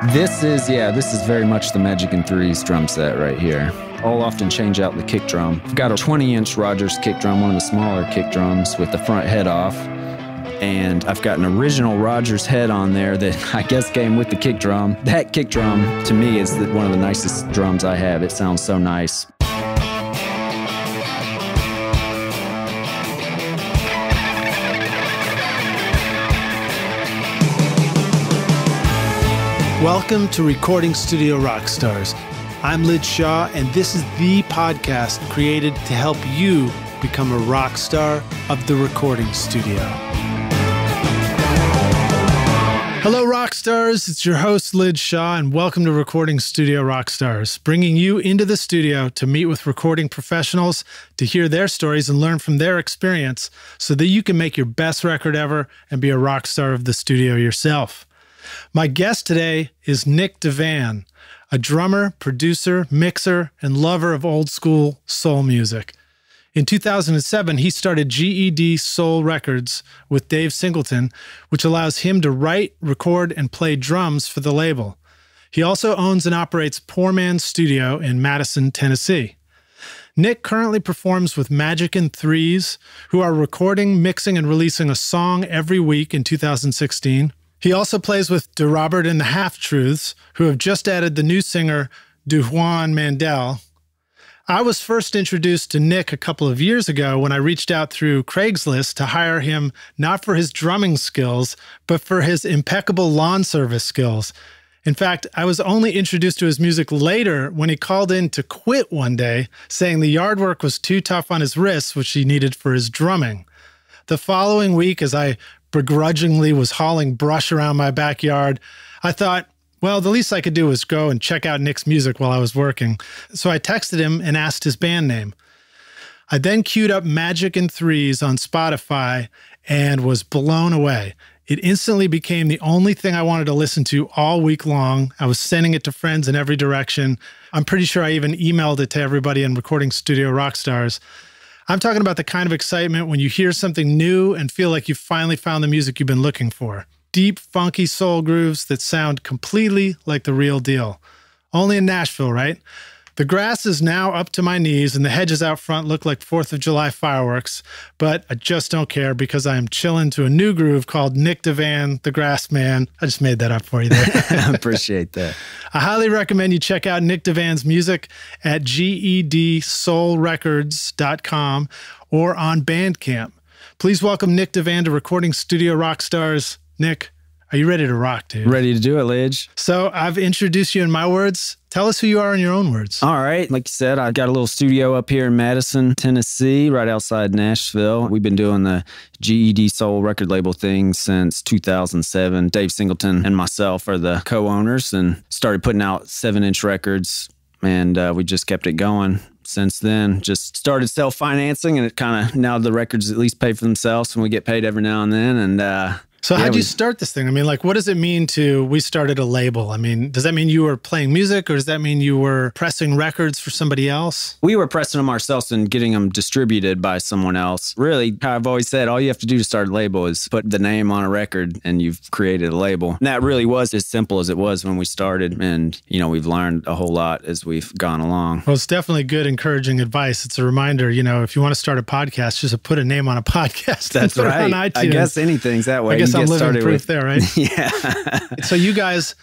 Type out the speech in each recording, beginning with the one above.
This is very much the Magic in Threes drum set right here. I'll often change out the kick drum. I've got a 20-inch Rogers kick drum, one of the smaller kick drums with the front head off. And I've got an original Rogers head on there that I guess came with the kick drum. That kick drum, to me, is one of the nicest drums I have. It sounds so nice. Welcome to Recording Studio Rockstars. I'm Lid Shaw, and this is the podcast created to help you become a rock star of the recording studio. Hello, Rockstars. It's your host, Lid Shaw, and welcome to Recording Studio Rockstars, bringing you into the studio to meet with recording professionals, to hear their stories and learn from their experience so that you can make your best record ever and be a rock star of the studio yourself. My guest today is Nick Devan, a drummer, producer, mixer, and lover of old school soul music. In 2007, he started G.E.D. Soul Records with Dave Singleton, which allows him to write, record, and play drums for the label. He also owns and operates Poor Man's Studio in Madison, Tennessee. Nick currently performs with Magic in Threes, who are recording, mixing, and releasing a song every week in 2016. He also plays with DeRobert and the Half-Truths, who have just added the new singer, Juan Mandell. I was first introduced to Nick a couple of years ago when I reached out through Craigslist to hire him not for his drumming skills, but for his impeccable lawn service skills. In fact, I was only introduced to his music later when he called in to quit one day, saying the yard work was too tough on his wrists, which he needed for his drumming. The following week, as I begrudgingly was hauling brush around my backyard, I thought, well, the least I could do was go and check out Nick's music while I was working. So I texted him and asked his band name. I then queued up Magic in Threes on Spotify and was blown away. It instantly became the only thing I wanted to listen to all week long. I was sending it to friends in every direction. I'm pretty sure I even emailed it to everybody in Recording Studio Rockstars. I'm talking about the kind of excitement when you hear something new and feel like you finally found the music you've been looking for. Deep, funky soul grooves that sound completely like the real deal. Only in Nashville, right? The grass is now up to my knees and the hedges out front look like 4th of July fireworks, but I just don't care because I am chilling to a new groove called Nick Devan, the Grass Man. I just made that up for you there. I appreciate that. I highly recommend you check out Nick Devan's music at gedsoulrecords.com or on Bandcamp. Please welcome Nick Devan to Recording Studio Rockstars. Nick, are you ready to rock, dude? Ready to do it, Lidge. So I've introduced you in my words. Tell us who you are in your own words. All right. Like you said, I've got a little studio up here in Madison, Tennessee, right outside Nashville. We've been doing the G.E.D. Soul record label thing since 2007. Dave Singleton and myself are the co-owners and started putting out 7-inch records, and we just kept it going. Since then, just started self-financing, and it kind of, now the records at least pay for themselves, and we get paid every now and then. And so how'd you start this thing? I mean, like, what does it mean we started a label? I mean, does that mean you were playing music, or does that mean you were pressing records for somebody else? We were pressing them ourselves and getting them distributed by someone else. Really, I've always said, all you have to do to start a label is put the name on a record and you've created a label. And that really was as simple as it was when we started. And, you know, we've learned a whole lot as we've gone along. Well, it's definitely good, encouraging advice. It's a reminder, you know, if you want to start a podcast, just put a name on a podcast. That's right. On iTunes. I guess anything's that way. I guess I'm living proof there, right? Yeah. So you guys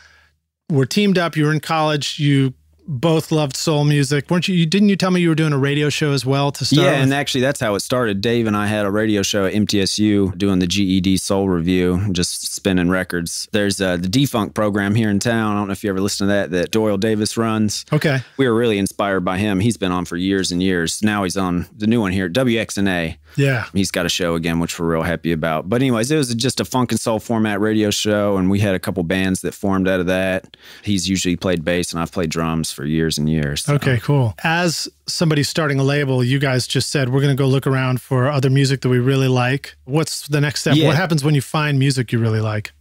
were teamed up. You were in college. You both loved soul music, weren't you? Didn't you tell me you were doing a radio show as well to start? Yeah, and actually that's how it started. Dave and I had a radio show at MTSU doing the G.E.D. Soul Review, just spinning records. There's the Defunk program here in town. I don't know if you ever listen to that Doyle Davis runs. Okay. We were really inspired by him. He's been on for years and years. Now he's on the new one here, WXNA. Yeah. He's got a show again, which we're real happy about. But anyways, it was just a funk and soul format radio show, and we had a couple bands that formed out of that. He's usually played bass, and I've played drums for years and years. So. Okay, cool. As somebody starting a label, you guys just said, we're going to go look around for other music that we really like. What's the next step? Yeah. What happens when you find music you really like?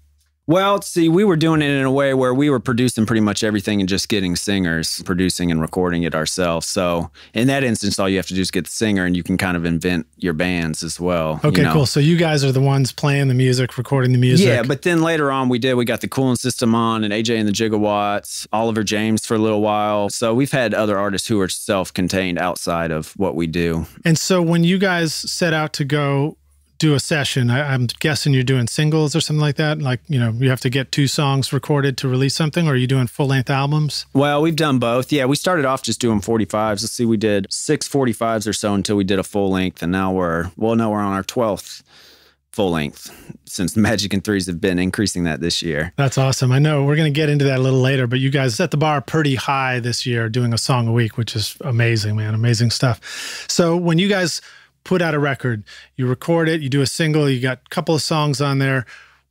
Well, see, we were doing it in a way where we were producing pretty much everything and just getting singers, producing and recording it ourselves. So in that instance, all you have to do is get the singer and you can kind of invent your bands as well. Okay, cool. So you guys are the ones playing the music, recording the music. Yeah, but then later on we got the cooling system on and AJ and the Gigawatts, Oliver James for a little while. So we've had other artists who are self-contained outside of what we do. And so when you guys set out to go do a session, I'm guessing you're doing singles or something like that? Like, you have to get 2 songs recorded to release something, or are you doing full-length albums? Well, we've done both. Yeah, we started off just doing 45s. Let's see, we did 6 45s or so until we did a full-length, and now we're on our 12th full-length since the Magic and Threes have been increasing that this year. That's awesome. I know we're going to get into that a little later, but you guys set the bar pretty high this year doing a song a week, which is amazing, man. Amazing stuff. So when you guys put out a record, you record it, you do a single, you got a couple of songs on there.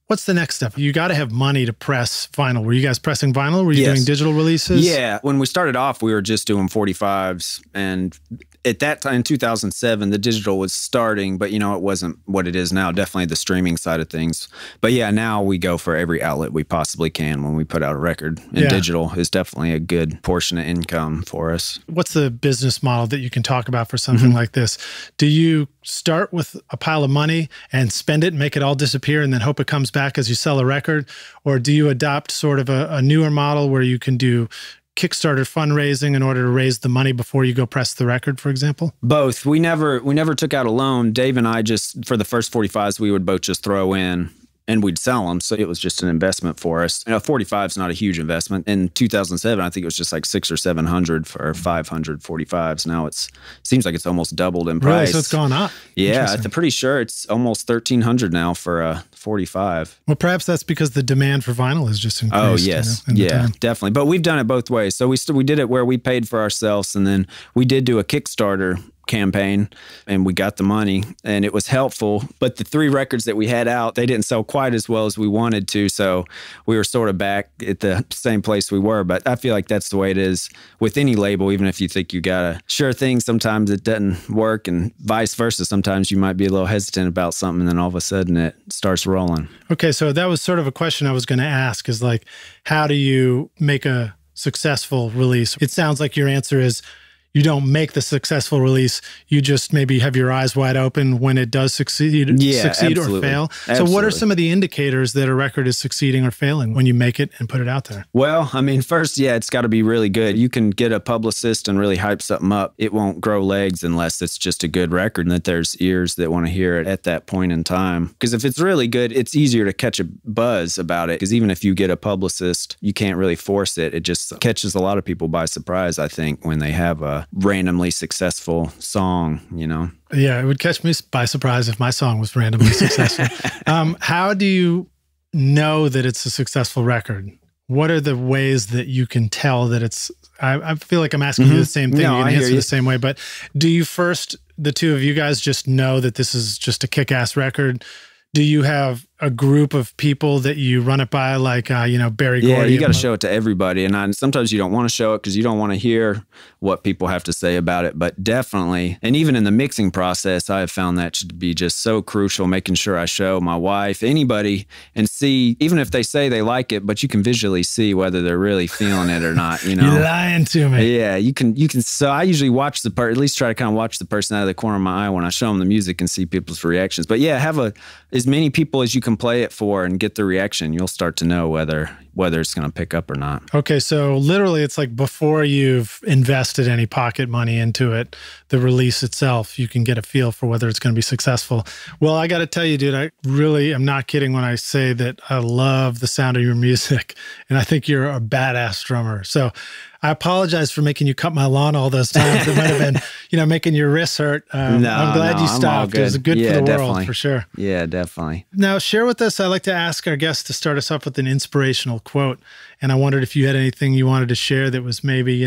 What's the next step? You got to have money to press vinyl. Were you guys pressing vinyl? Were you doing digital releases? Yeah. When we started off, we were just doing 45s. And at that time, in 2007, the digital was starting, but it wasn't what it is now. Definitely the streaming side of things. But yeah, now we go for every outlet we possibly can when we put out a record. And digital is definitely a good portion of income for us. What's the business model that you can talk about for something like this? Do you start with a pile of money and spend it and make it all disappear and then hope it comes back as you sell a record? Or do you adopt sort of a newer model where you can do Kickstarter fundraising in order to raise the money before you go press the record, for example? Both. We never took out a loan. Dave and I just, for the first 45s, we would both just throw in and we'd sell them. So it was just an investment for us. 45 is not a huge investment. In 2007, I think it was just like 600 or 700 for 500 45s. Now seems like it's almost doubled in price. Really? So it's gone up? Yeah, I'm pretty sure it's almost 1,300 now for a 45. Well, perhaps that's because the demand for vinyl has just increased. Oh, yes. Yeah, definitely. But we've done it both ways. So we did it where we paid for ourselves, and then we did do a Kickstarter campaign and we got the money and it was helpful. But the 3 records that we had out, they didn't sell quite as well as we wanted to. So we were sort of back at the same place we were. But I feel like that's the way it is with any label. Even if you think you got a sure thing, sometimes it doesn't work, and vice versa. Sometimes you might be a little hesitant about something and then all of a sudden it starts rolling. Okay. So that was sort of a question I was going to ask, is like, how do you make a successful release? It sounds like your answer is you don't make the successful release. You just maybe have your eyes wide open when it does succeed or fail. So what are some of the indicators that a record is succeeding or failing when you make it and put it out there? Well, I mean, first, it's got to be really good. You can get a publicist and really hype something up. It won't grow legs unless it's just a good record and that there's ears that want to hear it at that point in time. Because if it's really good, it's easier to catch a buzz about it. Because even if you get a publicist, you can't really force it. It just catches a lot of people by surprise, I think, when they have a randomly successful song, Yeah, it would catch me by surprise if my song was randomly successful. How do you know that it's a successful record? What are the ways that you can tell that it's, I feel like I'm asking you the same thing. No, you're going to answer the same way, but do you first, the two of you guys, just know that this is just a kick-ass record? Do you have a group of people that you run it by, like, Barry Gordy? Yeah, you got to show it to everybody. And sometimes you don't want to show it because you don't want to hear what people have to say about it. But definitely, and even in the mixing process, I have found that to be just so crucial, making sure I show my wife, anybody, and see, even if they say they like it, but you can visually see whether they're really feeling it or not, You're lying to me. Yeah, you can. So I usually watch at least try to kind of watch the person out of the corner of my eye when I show them the music and see people's reactions. But yeah, have as many people as you can play it for and get the reaction. You'll start to know whether it's going to pick up or not. Okay, so literally it's like before you've invested any pocket money into it, the release itself, you can get a feel for whether it's going to be successful. Well, I got to tell you, dude, I really am not kidding when I say that I love the sound of your music, and I think you're a badass drummer. So I apologize for making you cut my lawn all those times. It might have been, making your wrists hurt. I'm glad you stopped. It was good for the world, for sure. Yeah, definitely. Now, share with us, I like to ask our guests to start us off with an inspirational quote. And I wondered if you had anything you wanted to share that was maybe,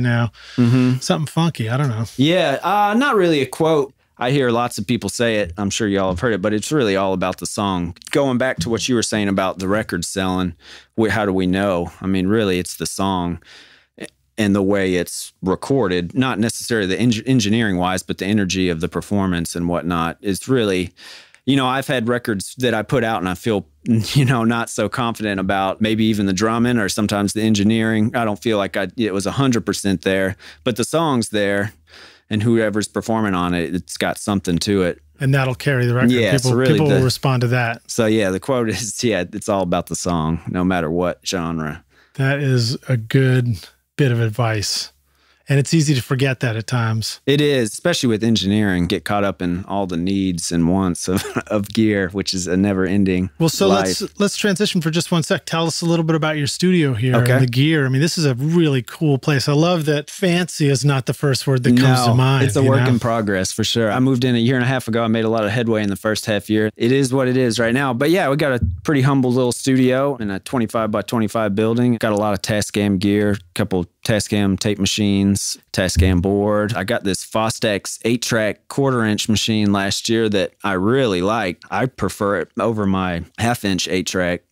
something funky. I don't know. Yeah, not really a quote. I hear lots of people say it. I'm sure y'all have heard it, but it's really all about the song. Going back to what you were saying about the record selling, how do we know? I mean, really, it's the song and the way it's recorded, not necessarily the engineering-wise, but the energy of the performance and whatnot. It's really, I've had records that I put out and I feel, not so confident about maybe even the drumming or sometimes the engineering. I don't feel like it was 100% there, but the song's there and whoever's performing on it, it's got something to it. And that'll carry the record. Yeah, people will respond to that. So yeah, the quote is, it's all about the song, no matter what genre. That is a good bit of advice. And it's easy to forget that at times. It is, especially with engineering, get caught up in all the needs and wants of gear, which is a never-ending Well, so life. let's transition for just one sec. Tell us a little bit about your studio here and the gear. I mean, this is a really cool place. I love that fancy is not the first word that comes to mind. It's a work in progress for sure. I moved in a year and a half ago. I made a lot of headway in the first half year. It is what it is right now. But yeah, we got a pretty humble little studio in a 25 by 25 building. Got a lot of Tascam gear, a couple Tascam tape machines, Tascam board. I got this Fostex 8-track 1/4-inch machine last year that I really like. I prefer it over my 1/2-inch 8-track.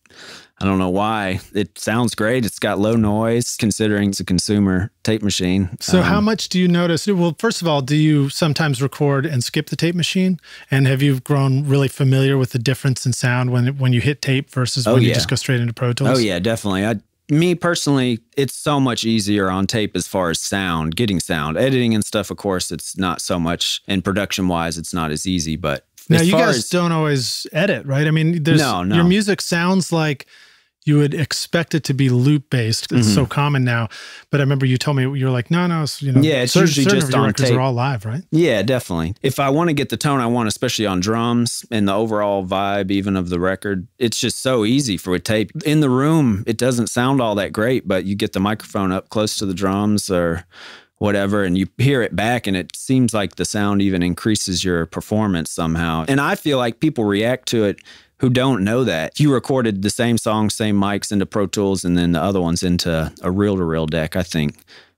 I don't know why. It sounds great. It's got low noise considering it's a consumer tape machine. So how much do you notice? Well, first of all, do you sometimes record and skip the tape machine? And have you grown really familiar with the difference in sound when you hit tape versus when you just go straight into Pro Tools? Oh yeah, definitely. Me personally, it's so much easier on tape as far as sound, getting sound. Editing and stuff, of course, it's not so much. And production-wise, it's not as easy. But now, you guys don't always edit, right? I mean, no. Your music sounds like you would expect it to be loop-based. It's so common now. But I remember you told me, you were like, no, it's usually just on records tape. Are all live, right? Yeah, definitely. If I want to get the tone I want, especially on drums and the overall vibe even of the record, it's just so easy for tape. In the room, it doesn't sound all that great, but you get the microphone up close to the drums or whatever, and you hear it back, and it seems like the sound even increases your performance somehow. And I feel like people react to it who don't know that. You recorded the same song, same mics into Pro Tools, and then the other ones into a reel-to-reel deck. I think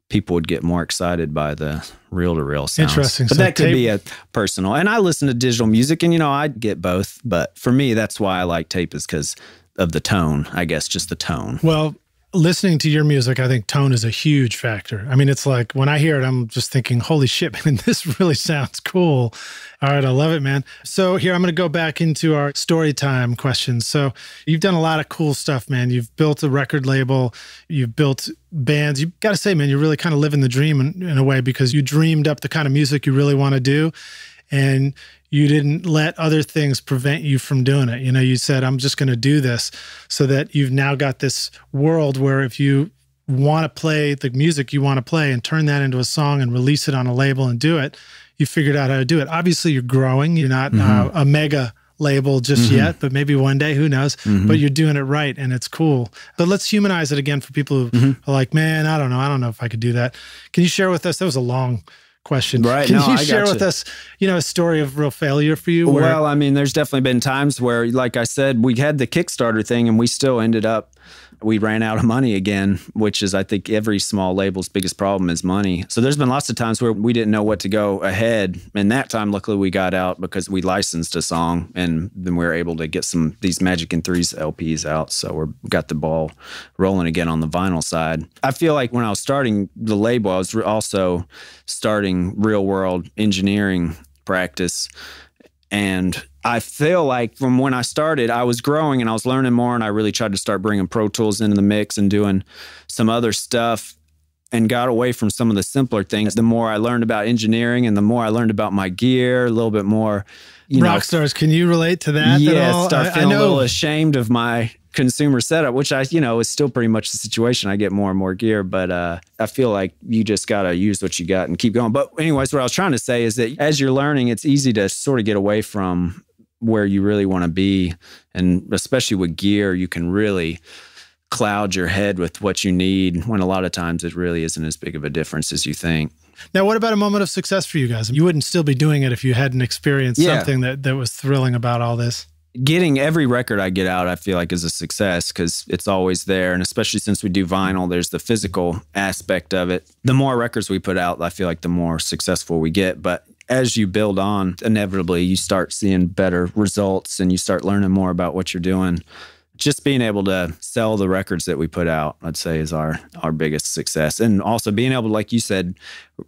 people would get more excited by the reel-to-reel sounds. Interesting. But that could be a personal. And I listen to digital music, and I get both. But for me, that's why I like tape, is because of the tone, I guess, just the tone. Well, listening to your music, I think tone is a huge factor. I mean, it's like when I hear it, I'm just thinking, holy shit, man, this really sounds cool. All right, I love it, man. So here, I'm going to go back into our story time questions. So you've done a lot of cool stuff, man. You've built a record label. You've built bands. You've got to say, man, you're really kind of living the dream in a way, because you dreamed up the kind of music you really want to do. And you didn't let other things prevent you from doing it. You said, I'm just going to do this, so that you've now got this world where if you want to play the music you want to play and turn that into a song and release it on a label and do it, you figured out how to do it. Obviously, you're growing. You're not a mega label just yet, but maybe one day, who knows? But you're doing it right, and it's cool. But let's humanize it again for people who are like, man, I don't know if I could do that. Can you share with us? That was a long question. Right. Can you share with us, a story of real failure for you? Well, I mean, there's definitely been times where, like I said, we had the Kickstarter thing and we still ended up, we ran out of money again, which is, I think, every small label's biggest problem is money. So there's been lots of times where we didn't know what to go ahead. And that time, luckily, we got out because we licensed a song, and then we were able to get these Magic in Threes LPs out. So we got the ball rolling again on the vinyl side. I feel like when I was starting the label, I was also starting real world engineering practice. And I feel like from when I started, I was growing and I was learning more, and I really tried to start bringing Pro Tools into the mix and doing some other stuff, and got away from some of the simpler things. The more I learned about engineering and the more I learned about my gear, a little bit more. Rockstars, can you relate to that at all? Start feeling a little ashamed of my consumer setup, which is still pretty much the situation. I get more and more gear, but I feel like you just got to use what you got and keep going. But anyways, what I was trying to say is that as you're learning, it's easy to sort of get away from where you really want to be. And especially with gear, you can really cloud your head with what you need, when a lot of times it really isn't as big of a difference as you think. Now, what about a moment of success for you guys? You wouldn't still be doing it if you hadn't experienced something that was thrilling about all this. Getting every record I get out, I feel like, is a success, because it's always there. And especially since we do vinyl, there's the physical aspect of it. The more records we put out, I feel like the more successful we get. But as you build on, inevitably you start seeing better results and you start learning more about what you're doing. Just being able to sell the records that we put out, I'd say, is our biggest success. And also being able to, like you said,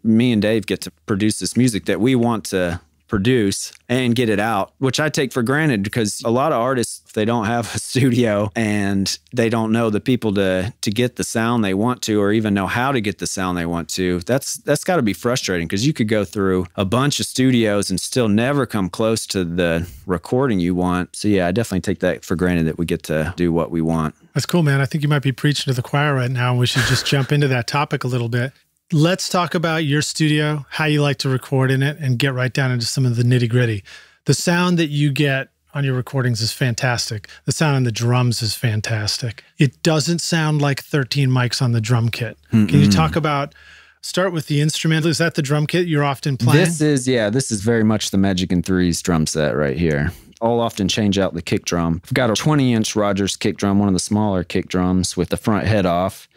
me and Dave get to produce this music that we want to produce and get it out, which I take for granted because a lot of artists, if they don't have a studio and they don't know the people to get the sound they want to, or even know how to get the sound they want to, that's got to be frustrating because you could go through a bunch of studios and still never come close to the recording you want. So yeah, I definitely take that for granted that we get to do what we want. That's cool, man. I think you might be preaching to the choir right now, and we should just jump into that topic a little bit. Let's talk about your studio, how you like to record in it, and get right down into some of the nitty-gritty. The sound that you get on your recordings is fantastic. The sound on the drums is fantastic. It doesn't sound like 13 mics on the drum kit. Can you talk about, start with the instrument. Is that the drum kit you're often playing? This is very much the Magic and Threes drum set right here. I'll often change out the kick drum. I've got a 20-inch Rogers kick drum, one of the smaller kick drums with the front head off.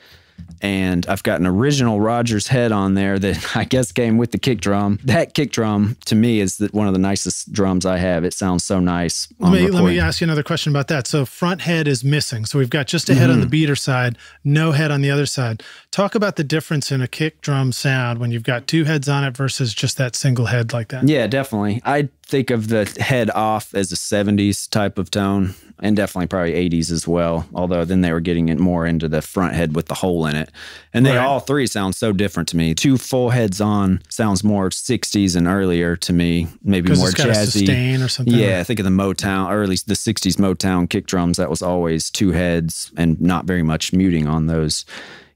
And I've got an original Rogers head on there that I guess came with the kick drum. That kick drum, to me, is one of the nicest drums I have. It sounds so nice. Let me ask you another question about that. So front head is missing. So we've got just a head on the beater side, no head on the other side. Talk about the difference in a kick drum sound when you've got two heads on it versus just that single head like that. Yeah, definitely. I think of the head off as a 70s type of tone. And definitely probably 80s as well. Although then they were getting it more into the front head with the hole in it. And they all three sound so different to me. Two full heads on sounds more 60s and earlier to me. Maybe more it's got jazzy. A sustain or something. Yeah, I think of the Motown, or at least the 60s Motown kick drums. That was always two heads and not very much muting on those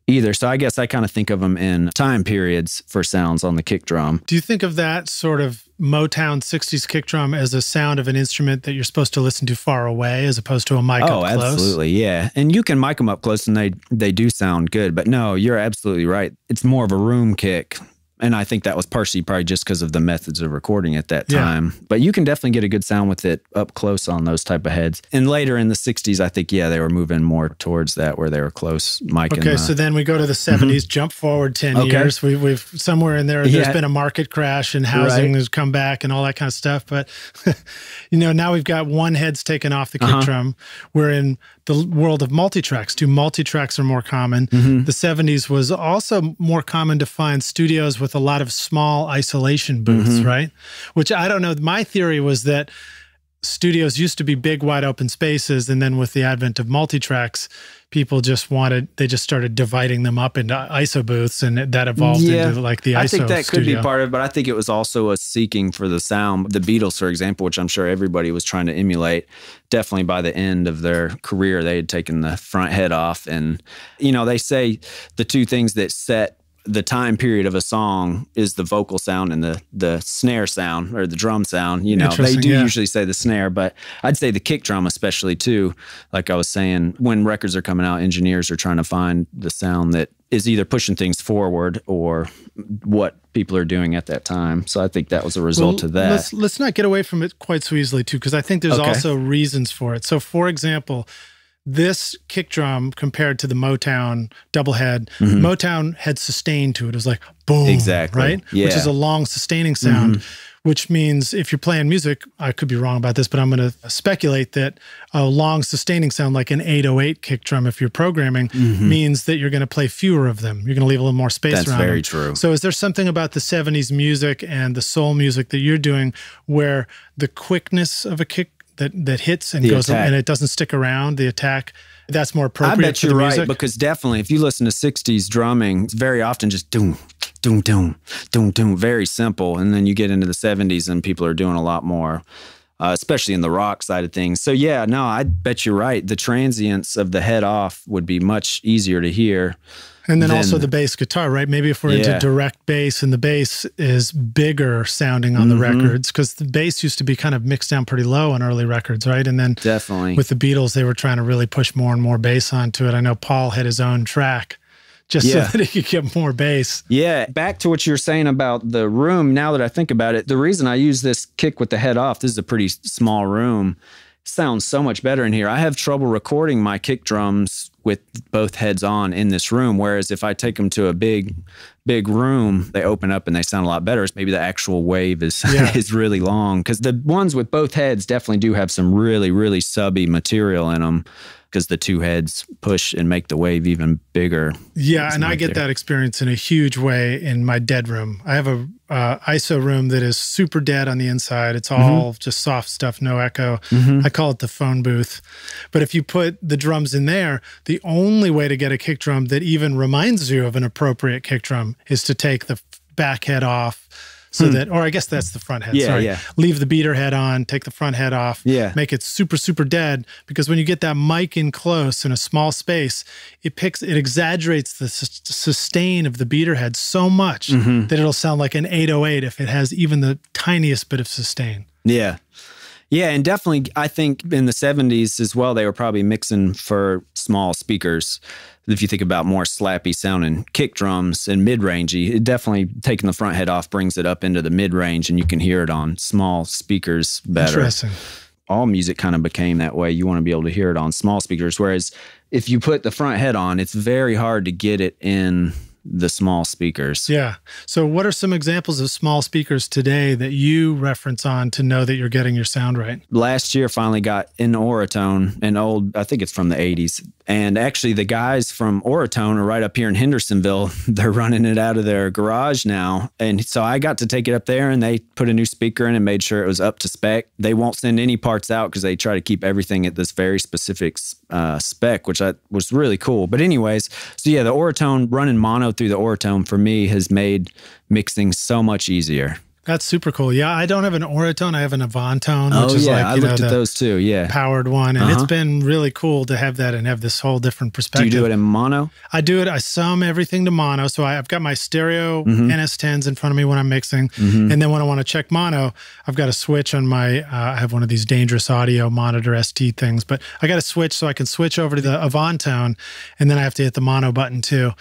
either. So I guess I kind of think of them in time periods for sounds on the kick drum. Do you think of that sort of Motown 60s kick drum as a sound of an instrument that you're supposed to listen to far away as opposed to a mic up close? Oh, absolutely, yeah. And you can mic them up close and they do sound good. But no, you're absolutely right. It's more of a room kick. And I think that was partially probably just because of the methods of recording at that time. Yeah. But you can definitely get a good sound with it up close on those type of heads. And later in the 60s, I think, they were moving more towards that where they were close mic. Okay, so then we go to the 70s, jump forward 10 years. We've somewhere in there, there's been a market crash and housing has come back and all that kind of stuff. But, now we've got one head's taken off the kick drum. We're in the world of multitracks. Multitracks are more common. The 70s was also more common to find studios with a lot of small isolation booths, right? Which I don't know. My theory was that studios used to be big, wide open spaces. And then with the advent of multitracks, people just started dividing them up into ISO booths, and that evolved into like the ISO I think that studio. Could be part of it, but I think it was also a seeking for the sound. The Beatles, for example, which I'm sure everybody was trying to emulate, definitely by the end of their career, they had taken the front head off. And, they say the two things that set the time period of a song is the vocal sound and the snare sound or the drum sound. They do usually say the snare, but I'd say the kick drum especially too. Like I was saying, when records are coming out, engineers are trying to find the sound that is either pushing things forward or what people are doing at that time. So I think that was a result of that. Let's not get away from it quite so easily too, because I think there's also reasons for it. So for example, this kick drum compared to the Motown double head, Motown had sustain to it. It was like boom, exactly, right? Yeah. Which is a long sustaining sound, which means if you're playing music, I could be wrong about this, but I'm going to speculate that a long sustaining sound like an 808 kick drum, if you're programming, means that you're going to play fewer of them. You're going to leave a little more space around them. That's very true. So is there something about the 70s music and the soul music that you're doing where the quickness of a kick that hits and goes and it doesn't stick around, the attack, that's more appropriate? I bet you're right, because definitely if you listen to 60s drumming, it's very often just doom, doom, doom, doom, doom, very simple. And then you get into the 70s and people are doing a lot more, especially in the rock side of things. So yeah, no, I bet you're right. The transients of the head off would be much easier to hear. And then also the bass guitar, right? Maybe if we're into direct bass and the bass is bigger sounding on the records, because the bass used to be kind of mixed down pretty low on early records, right? And then definitely with the Beatles, they were trying to really push more and more bass onto it. I know Paul had his own track just so that he could get more bass. Yeah. Back to what you were saying about the room, now that I think about it, the reason I use this kick with the head off, this is a pretty small room, sounds so much better in here. I have trouble recording my kick drums with both heads on in this room, whereas if I take them to a big room, they open up and they sound a lot better. Maybe the actual wave is is really long, because the ones with both heads definitely do have some really, really subby material in them. because the two heads push and make the wave even bigger. Yeah, and I get that experience in a huge way in my dead room. I have a ISO room that is super dead on the inside. It's all just soft stuff, no echo. I call it the phone booth. But if you put the drums in there, the only way to get a kick drum that even reminds you of an appropriate kick drum is to take the back head off. So that, or I guess that's the front head. Leave the beater head on, take the front head off, make it super, super dead. Because when you get that mic in close in a small space, it exaggerates the sustain of the beater head so much that it'll sound like an 808 if it has even the tiniest bit of sustain. Yeah. Yeah, and definitely, I think in the 70s as well, they were probably mixing for small speakers. If you think about more slappy sounding kick drums and mid-rangey, it definitely, taking the front head off, brings it up into the mid-range, and you can hear it on small speakers better. Interesting. All music kind of became that way. You want to be able to hear it on small speakers, whereas if you put the front head on, it's very hard to get it in the small speakers. Yeah. So what are some examples of small speakers today that you reference on to know that you're getting your sound right? Last year, finally got an Oratone, an old, I think it's from the 80s. And actually, the guys from Oratone are right up here in Hendersonville. They're running it out of their garage now. And so I got to take it up there, and they put a new speaker in and made sure it was up to spec. They won't send any parts out because they try to keep everything at this very specific spec, which was really cool. But anyways, so yeah, the Oratone, running mono through the Oratone for me has made mixing so much easier. That's super cool. Yeah, I don't have an Oratone. I have an Avantone, which is like, I looked at those too. Yeah, powered one, and it's been really cool to have that and have this whole different perspective. Do you do it in mono? I do it. I sum everything to mono. So I've got my stereo NS10s in front of me when I'm mixing, and then when I want to check mono, I've got a switch on my. I have one of these dangerous audio monitor ST things, but I got a switch so I can switch over to the Avantone, and then I have to hit the mono button too,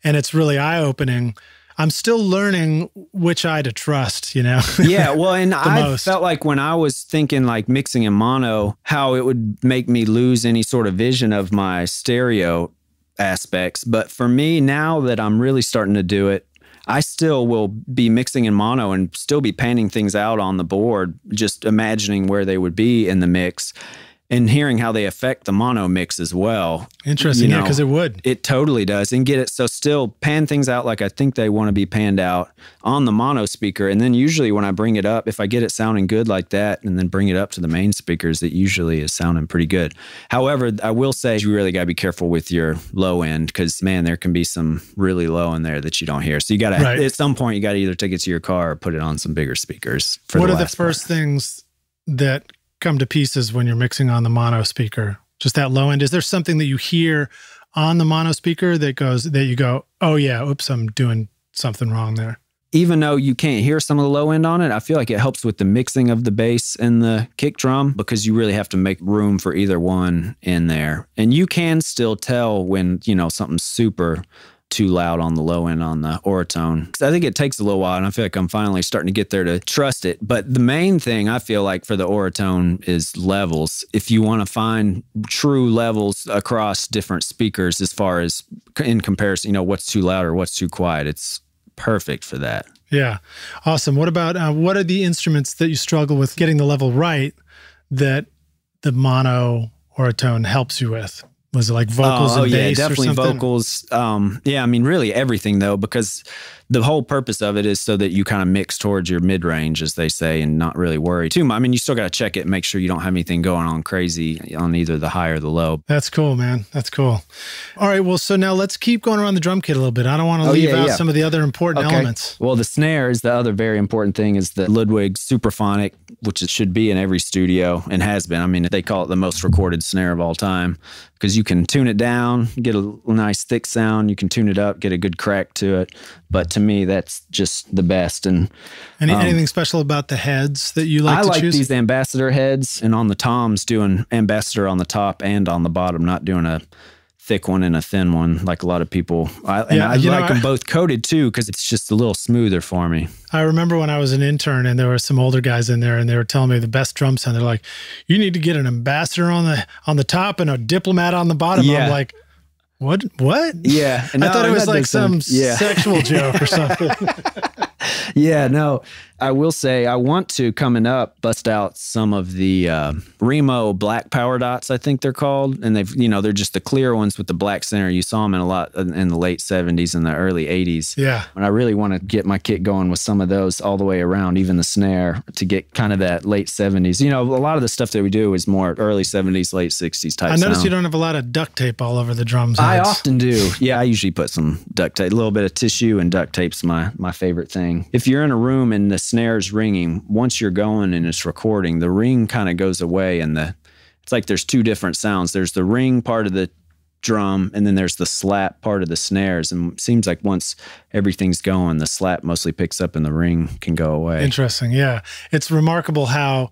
and it's really eye-opening. I'm still learning which eye to trust, you know? Yeah, well, and I felt like when I was thinking like mixing in mono, how it would make me lose any sort of vision of my stereo aspects. But for me, now that I'm really starting to do it, I still will be mixing in mono and still be panning things out on the board, just imagining where they would be in the mix. And hearing how they affect the mono mix as well. Interesting, yeah, because it would. It totally does. And get it, so still pan things out like I think they want to be panned out on the mono speaker. And then usually when I bring it up, if I get it sounding good like that and then bring it up to the main speakers, it usually is sounding pretty good. However, I will say you really got to be careful with your low end because, man, there can be some really low in there that you don't hear. So you got to, at some point, you got to either take it to your car or put it on some bigger speakers. What are the first things that come to pieces when you're mixing on the mono speaker? Just that low end. Is there something that you hear on the mono speaker that you go, oh yeah, oops, I'm doing something wrong there? Even though you can't hear some of the low end on it, I feel like it helps with the mixing of the bass and the kick drum because you really have to make room for either one in there. And you can still tell when, something's super too loud on the low end on the Oratone. I think it takes a little while, and I feel like I'm finally starting to get there to trust it. But the main thing I feel like for the Oratone is levels. If you want to find true levels across different speakers as far as in comparison, what's too loud or what's too quiet, it's perfect for that. Yeah. Awesome. What about, what are the instruments that you struggle with getting the level right that the mono Oratone helps you with? Was it like vocals and bass definitely or something? Vocals. Really everything though, because the whole purpose of it is so that you kind of mix towards your mid-range, as they say, and not really worry too much. I mean, you still got to check it and make sure you don't have anything going on crazy on either the high or the low. That's cool, man. That's cool. All right, well, so now let's keep going around the drum kit a little bit. I don't want to leave out some of the other important elements. Well, the snare is the other very important thing, is the Ludwig Superphonic, which it should be in every studio and has been. I mean, they call it the most recorded snare of all time because you can tune it down, get a nice thick sound. You can tune it up, get a good crack to it. But to me, that's just the best. And anything special about the heads that you like to choose? I like these ambassador heads, and on the toms, doing ambassador on the top and on the bottom, not doing a thick one and a thin one like a lot of people. I like them both coated too because it's just a little smoother for me. I remember when I was an intern and there were some older guys in there and they were telling me the best drum sound. They're like, you need to get an ambassador on the top and a diplomat on the bottom. Yeah. I'm like, what? Yeah. I thought it was like some sexual joke or something. Yeah, no. I will say I want to, coming up, bust out some of the Remo black power dots, I think they're called. And they're just the clear ones with the black center. You saw them in a lot in the late 70s and the early 80s. Yeah. And I really want to get my kit going with some of those all the way around, even the snare, to get kind of that late 70s. A lot of the stuff that we do is more early 70s, late 60s type I noticed sound. you don't have a lot of duct tape all over the drums. I often do. Yeah, I usually put some duct tape. A little bit of tissue and duct tape's my favorite thing. If you're in a room and the snare's ringing, once you're going and it's recording, the ring kind of goes away, and it's like there's two different sounds. There's the ring part of the drum, and then there's the slap part of the snares. And it seems like once everything's going, the slap mostly picks up and the ring can go away. Interesting. Yeah. It's remarkable how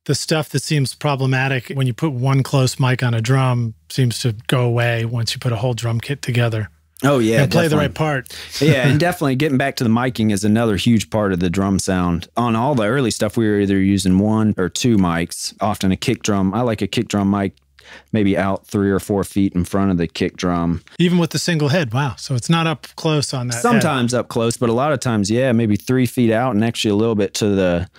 the stuff that seems problematic when you put one close mic on a drum seems to go away once you put a whole drum kit together. Oh, yeah. And play the right part. Yeah, and definitely getting back to the miking is another huge part of the drum sound. On all the early stuff, we were either using one or two mics, often a kick drum. I like a kick drum mic maybe out 3 or 4 feet in front of the kick drum. Even with the single head, wow. So it's not up close on that Sometimes head. Up close, but a lot of times, yeah, maybe 3 feet out and actually a little bit to the,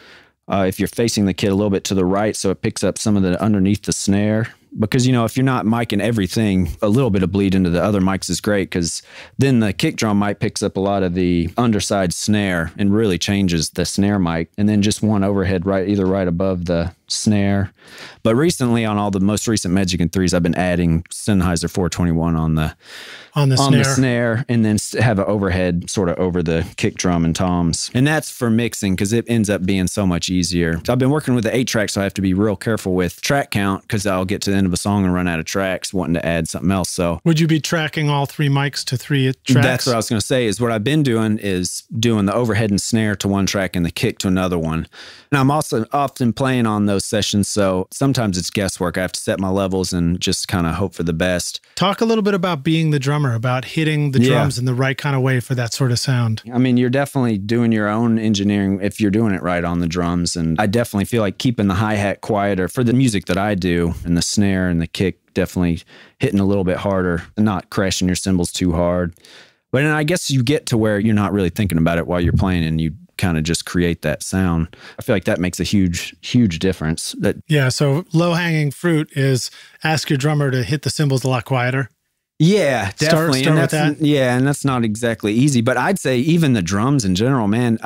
if you're facing the kit, a little bit to the right, so it picks up some of the underneath the snare. Because, if you're not miking everything, a little bit of bleed into the other mics is great, because then the kick drum mic picks up a lot of the underside snare and really changes the snare mic. And then just one overhead either right above the snare. But recently, on all the most recent Magic and 3s, I've been adding Sennheiser 421 on the snare, and then have an overhead sort of over the kick drum and toms. And that's for mixing, because it ends up being so much easier. I've been working with the 8-track, so I have to be real careful with track count, because I'll get to the end of a song and run out of tracks wanting to add something else. So would you be tracking all 3 mics to 3 tracks? That's what I was going to say, is what I've been doing is doing the overhead and snare to one track and the kick to another one. And I'm also often playing on those sessions, so sometimes it's guesswork. I have to set my levels and just kind of hope for the best. Talk a little bit about being the drummer, about hitting the drums in the right kind of way for that sort of sound. I mean, you're definitely doing your own engineering if you're doing it right on the drums. And I definitely feel like keeping the hi-hat quieter for the music that I do, and the snare and the kick definitely hitting a little bit harder and not crashing your cymbals too hard. But then I guess you get to where you're not really thinking about it while you're playing, and you kind of just create that sound. I feel like that makes a huge, huge difference. Yeah, so low-hanging fruit is ask your drummer to hit the cymbals a lot quieter. Yeah, definitely. Start with that. Yeah, and that's not exactly easy, but I'd say even the drums in general, man,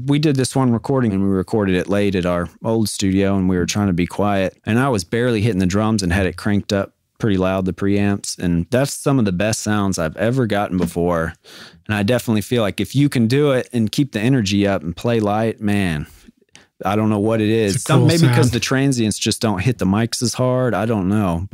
we did this one recording, and we recorded it late at our old studio, and we were trying to be quiet, and I was barely hitting the drums and had it cranked up pretty loud, the preamps, and that's some of the best sounds I've ever gotten before. And I definitely feel like if you can do it and keep the energy up and play light, man, I don't know what it is. Maybe because the transients just don't hit the mics as hard. I don't know.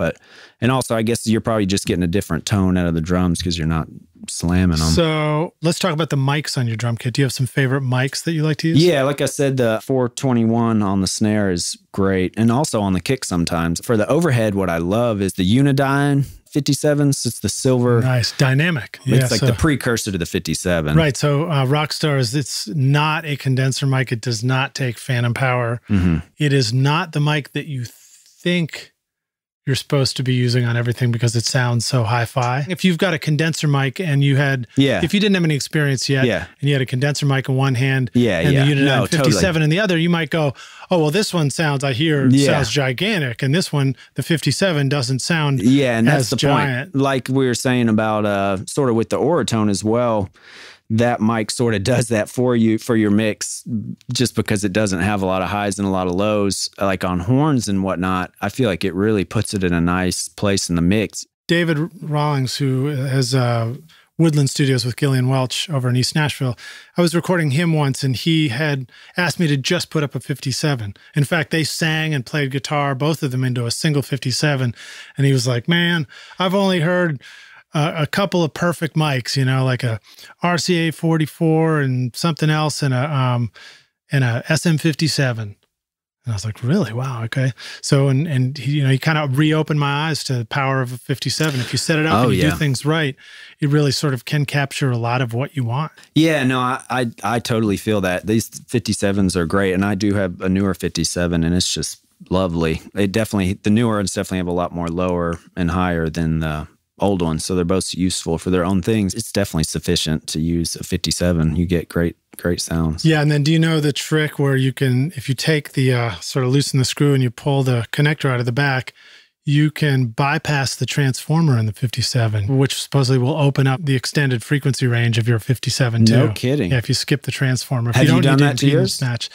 And also, I guess you're probably just getting a different tone out of the drums because you're not slamming them. So let's talk about the mics on your drum kit. Do you have some favorite mics that you like to use? Yeah, like I said, the 421 on the snare is great. And also on the kick sometimes. For the overhead, what I love is the Unidyne 57s. It's the silver. Nice. Dynamic. It's like the precursor to the 57. Right. So Rockstars, it's not a condenser mic. It does not take phantom power. Mm-hmm. It is not the mic that you think you're supposed to be using on everything because it sounds so hi-fi. If you've got a condenser mic and you had, if you didn't have any experience yet, and you had a condenser mic in one hand and the Unidyne 57 in the other, you might go, oh, well, this one sounds gigantic, and this one, the 57, doesn't sound and that's as the giant. Point. Like we were saying about sort of with the Oratone as well, that mic sort of does that for you, for your mix, just because it doesn't have a lot of highs and a lot of lows. Like on horns and whatnot, I feel like it really puts it in a nice place in the mix. David Rawlings, who has Woodland Studios with Gillian Welch over in East Nashville, I was recording him once, and he had asked me to just put up a 57. In fact, they sang and played guitar, both of them, into a single 57. And he was like, man, I've only heard a couple of perfect mics, like a RCA44 and something else, and a SM57. And I was like, really? Wow. Okay. So, and he kind of reopened my eyes to the power of a 57. If you set it up and you do things right, it really sort of can capture a lot of what you want. Yeah, no, I totally feel that. These 57s are great. And I do have a newer 57, and it's just lovely. The newer ones definitely have a lot more lower and higher than the old one. So they're both useful for their own things. It's definitely sufficient to use a 57. You get great sounds. Yeah, and then do you know the trick where you can, if you take the sort of loosen the screw and you pull the connector out of the back, you can bypass the transformer in the 57, which supposedly will open up the extended frequency range of your 57 too. No kidding. Yeah, if you skip the transformer. If Have you you don't done need that to yours? Match.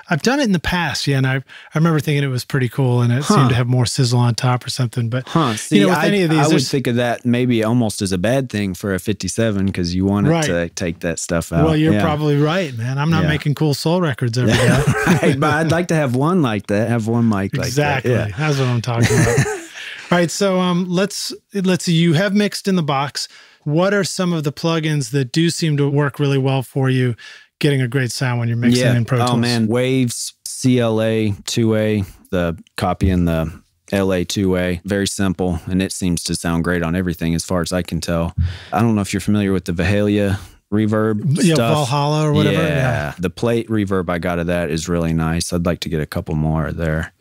I've done it in the past, yeah, and I remember thinking it was pretty cool, and it seemed to have more sizzle on top or something. But See, with any of these, I would think of that maybe almost as a bad thing for a 57 because you want it to take that stuff out. Well, you're probably right, man. I'm not making cool soul records every day. Right, but I'd like to have one like that, have one mic like that. Exactly. Yeah. That's what I'm talking about. All right, so let's see. You have mixed in the box. What are some of the plugins that do seem to work really well for you, getting a great sound when you're mixing in Pro Tools? Oh man, Waves, CLA 2A, the copy in the LA 2A, very simple, and it seems to sound great on everything as far as I can tell. I don't know if you're familiar with the Vahalia reverb stuff. Valhalla or whatever. Yeah, the plate reverb I got of that is really nice. I'd like to get a couple more of their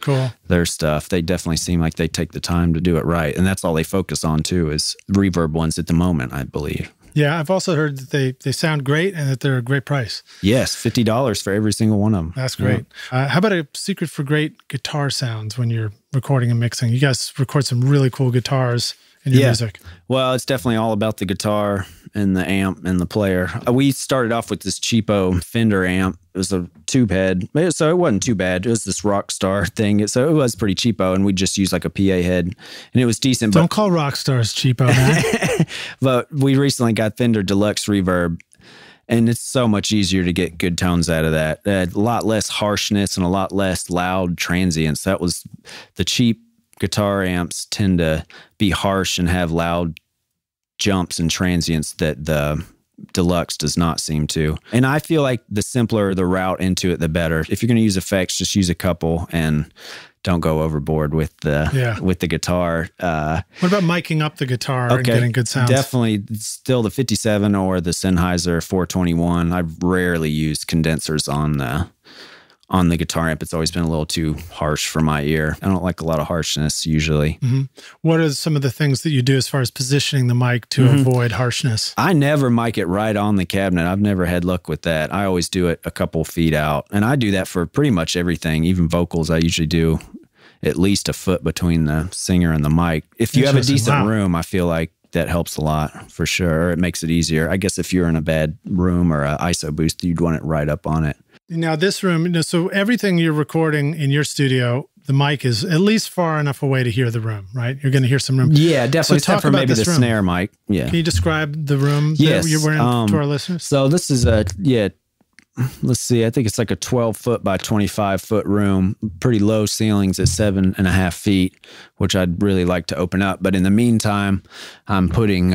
stuff. They definitely seem like they take the time to do it right, and that's all they focus on too is reverb ones at the moment, I believe. Yeah, I've also heard that they sound great and that they're a great price. Yes, $50 for every single one of them. That's great. Yeah. How about a secret for great guitar sounds when you're recording and mixing? You guys record some really cool guitars in your music. Well, it's definitely all about the guitar and the amp and the player. We started off with this cheapo Fender amp. It was a tube head, so it wasn't too bad. It was this Rockstar thing, so it was pretty cheapo, and we just used like a PA head, and it was decent. Don't call Rockstars cheapo, man. But we recently got Fender Deluxe Reverb, and it's so much easier to get good tones out of that. A lot less harshness and a lot less loud transients. That was the cheap guitar amps tend to be harsh and have loud jumps and transients that the Deluxe does not seem to. And I feel like the simpler the route into it, the better. If you're going to use effects, just use a couple and don't go overboard with the guitar. What about miking up the guitar and getting good sounds? Definitely still the 57 or the Sennheiser 421. I've rarely used condensers on the guitar amp. It's always been a little too harsh for my ear. I don't like a lot of harshness usually. What are some of the things that you do as far as positioning the mic to avoid harshness? I never mic it right on the cabinet. I've never had luck with that. I always do it a couple feet out. And I do that for pretty much everything, even vocals. I usually do at least a foot between the singer and the mic. If you have a decent room, I feel like that helps a lot for sure. It makes it easier. I guess if you're in a bad room or an ISO boost, you'd want it right up on it. Now this room, so everything you're recording in your studio, the mic is at least far enough away to hear the room, right? You're going to hear some room. Yeah, definitely. So talk about maybe the snare mic. Yeah. Can you describe the room that you're wearing to our listeners? So this is let's see. I think it's like a 12-foot by 25-foot room. Pretty low ceilings at 7.5 feet, which I'd really like to open up. But in the meantime, I'm putting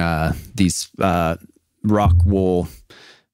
these rock wool,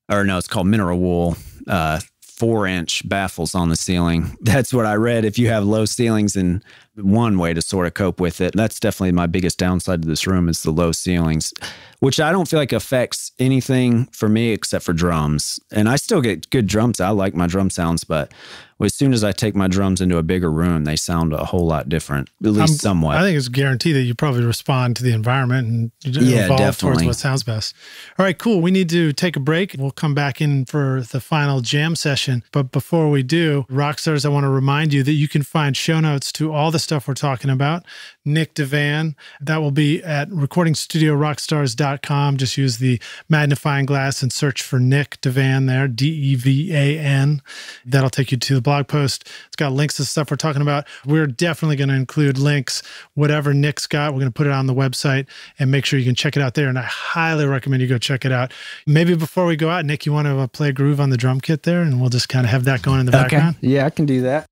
or no, it's called mineral wool, 4-inch baffles on the ceiling. That's what I read. If you have low ceilings, and one way to sort of cope with it. That's definitely my biggest downside to this room is the low ceilings, which I don't feel like affects anything for me except for drums. And I still get good drums. I like my drum sounds, but as soon as I take my drums into a bigger room, they sound a whole lot different, at least somewhat. I think it's a guarantee that you probably respond to the environment and evolve towards what sounds best. All right, cool. We need to take a break. We'll come back in for the final jam session. But before we do, Rockstars, I want to remind you that you can find show notes to all the stuff we're talking about. Nick Devan, that will be at recordingstudiorockstars.com. Just use the magnifying glass and search for Nick Devan there, D-E-V-A-N. That'll take you to the blog post. It's got links to stuff we're talking about. We're definitely going to include links. Whatever Nick's got, we're going to put it on the website and make sure you can check it out there. And I highly recommend you go check it out. Maybe before we go out, Nick, you want to play a groove on the drum kit there, and we'll just kind of have that going in the background? Yeah, I can do that.